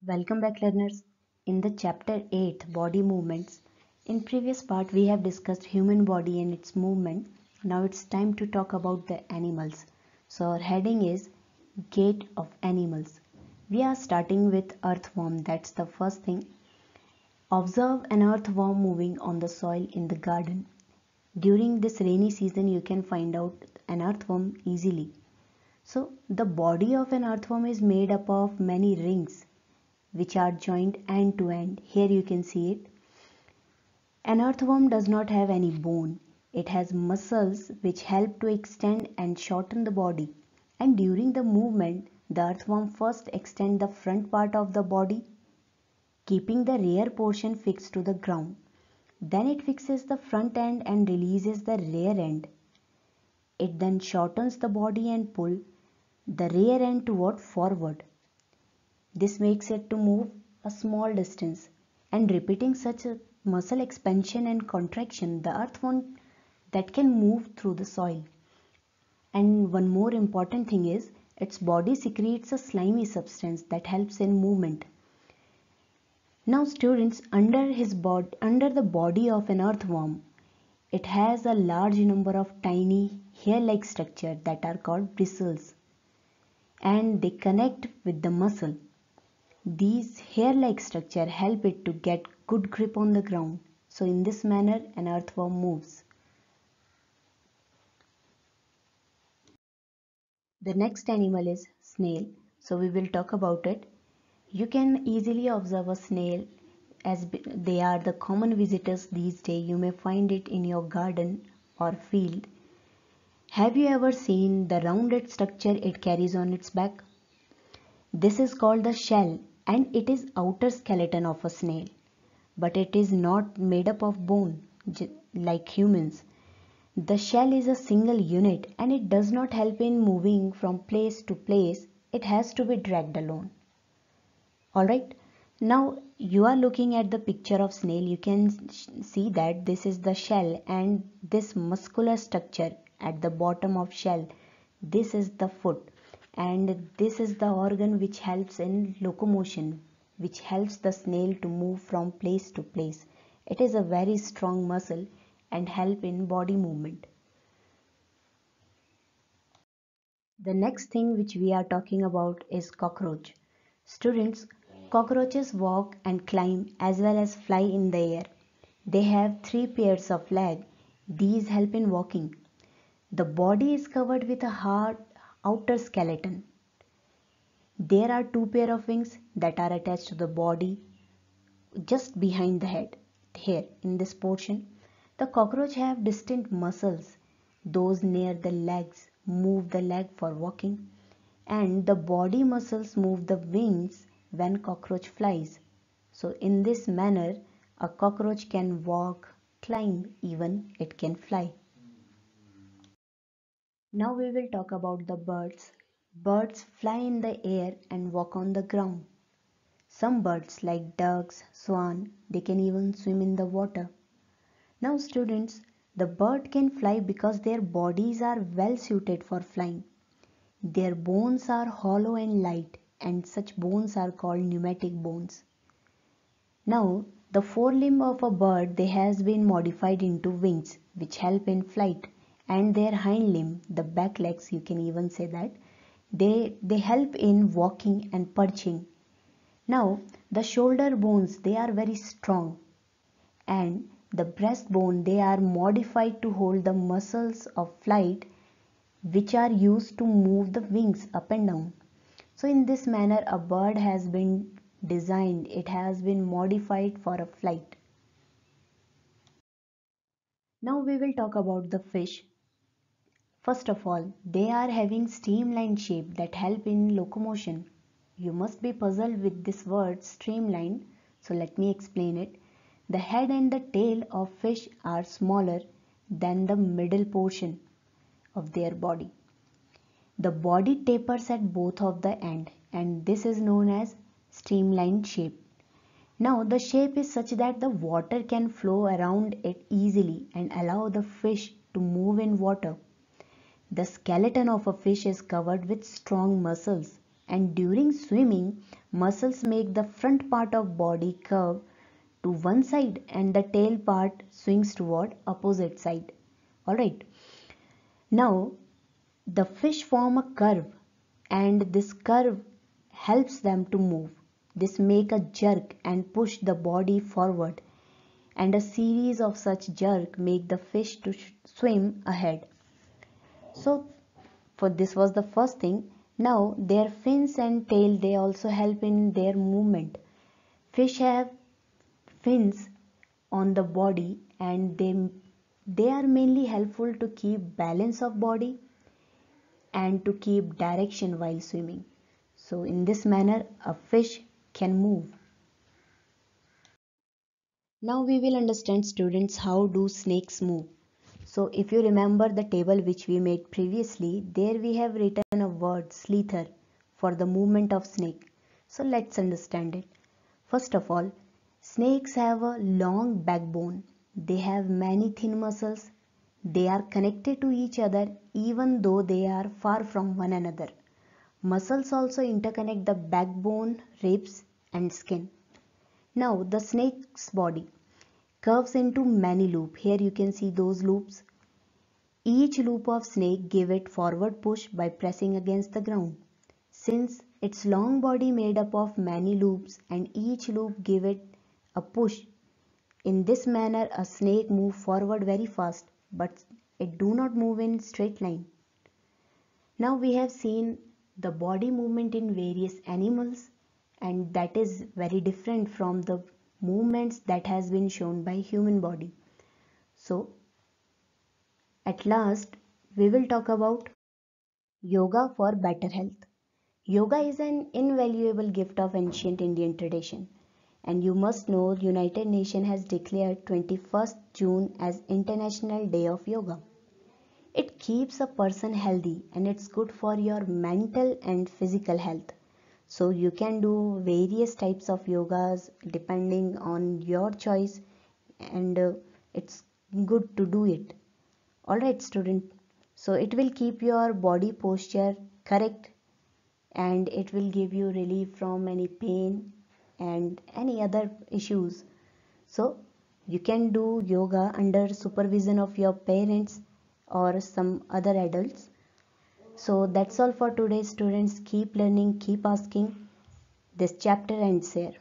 Welcome back, learners. In the chapter 8, Body Movements, in previous part we have discussed human body and its movement. Now it's time to talk about the animals. So our heading is Gait of Animals. We are starting with earthworm. That's the first thing. Observe an earthworm moving on the soil in the garden. During this rainy season you can find out an earthworm easily. So the body of an earthworm is made up of many rings which are joined end to end. Here you can see it. An earthworm does not have any bone. It has muscles which help to extend and shorten the body. And during the movement, the earthworm first extends the front part of the body, keeping the rear portion fixed to the ground. Then it fixes the front end and releases the rear end. It then shortens the body and pull the rear end toward forward. This makes it to move a small distance, and repeating such a muscle expansion and contraction, the earthworm that can move through the soil. And one more important thing is its body secretes a slimy substance that helps in movement. Now students, under the body of an earthworm, it has a large number of tiny hair-like structures that are called bristles, and they connect with the muscle. These hair-like structure help it to get good grip on the ground. So in this manner an earthworm moves. The next animal is snail. So we will talk about it. You can easily observe a snail as they are the common visitors these days. You may find it in your garden or field. Have you ever seen the rounded structure it carries on its back? This is called the shell, and it is outer skeleton of a snail. But it is not made up of bone like humans. The shell is a single unit and it does not help in moving from place to place. It has to be dragged alone. Alright, now you are looking at the picture of snail. You can see that this is the shell, and this muscular structure at the bottom of shell, this is the foot, and this is the organ which helps in locomotion, which helps the snail to move from place to place. It is a very strong muscle and help in body movement. The next thing which we are talking about is cockroach. Students, cockroaches walk and climb as well as fly in the air. They have three pairs of legs. These help in walking. The body is covered with a hard outer skeleton. There are two pair of wings that are attached to the body just behind the head. Here in this portion, the cockroach have distinct muscles. Those near the legs move the leg for walking, and the body muscles move the wings when cockroach flies. So in this manner a cockroach can walk, climb, even it can fly. Now we will talk about the birds. Birds fly in the air and walk on the ground. Some birds like ducks, swan, they can even swim in the water. Now students, the bird can fly because their bodies are well suited for flying. Their bones are hollow and light, and such bones are called pneumatic bones. Now, the forelimb of a bird they has been modified into wings which help in flight, and their hind limb, the back legs you can even say that, they help in walking and perching. Now, the shoulder bones they are very strong, and the breastbone they are modified to hold the muscles of flight which are used to move the wings up and down. So in this manner a bird has been designed, it has been modified for a flight. Now we will talk about the fish. First of all, they are having streamline shape that help in locomotion. You must be puzzled with this word streamline, so let me explain it. The head and the tail of fish are smaller than the middle portion of their body. The body tapers at both of the end, and this is known as streamline shape. Now the shape is such that the water can flow around it easily and allow the fish to move in water. The skeleton of a fish is covered with strong muscles, and during swimming Muscles make the front part of body curve to one side and the tail part swings toward opposite side. Alright. Now the fish form a curve and this curve helps them to move. This make a jerk and push the body forward, and a series of such jerk make the fish to swim ahead. So for this was the first thing. Now their fins and tail, they also help in their movement. Fish have fins on the body and they are mainly helpful to keep balance of body and to keep direction while swimming. So in this manner a fish can move. Now we will understand, students, how do snakes move. So if you remember the table which we made previously, there we have written a word slither for the movement of snake. So let's understand it. First of all, snakes have a long backbone. They have many thin muscles. They are connected to each other even though they are far from one another. Muscles also interconnect the backbone, ribs and skin. Now the snake's body curves into many loops. Here you can see those loops. Each loop of snake give it forward push by pressing against the ground. Since its long body made up of many loops and each loop give it a push, in this manner a snake move forward very fast, but it do not move in straight line. Now we have seen the body movement in various animals, and that is very different from the movements that has been shown by human body. So at last we will talk about yoga for better health. Yoga is an invaluable gift of ancient Indian tradition, and you must know United Nations has declared 21st June as International Day of Yoga. It keeps a person healthy and it's good for your mental and physical health. So you can do various types of yogas depending on your choice, and it's good to do it. Alright student, so it will keep your body posture correct and it will give you relief from any pain and any other issues. So you can do yoga under supervision of your parents or some other adults. So that's all for today, students. Keep learning, keep asking. This chapter ends here.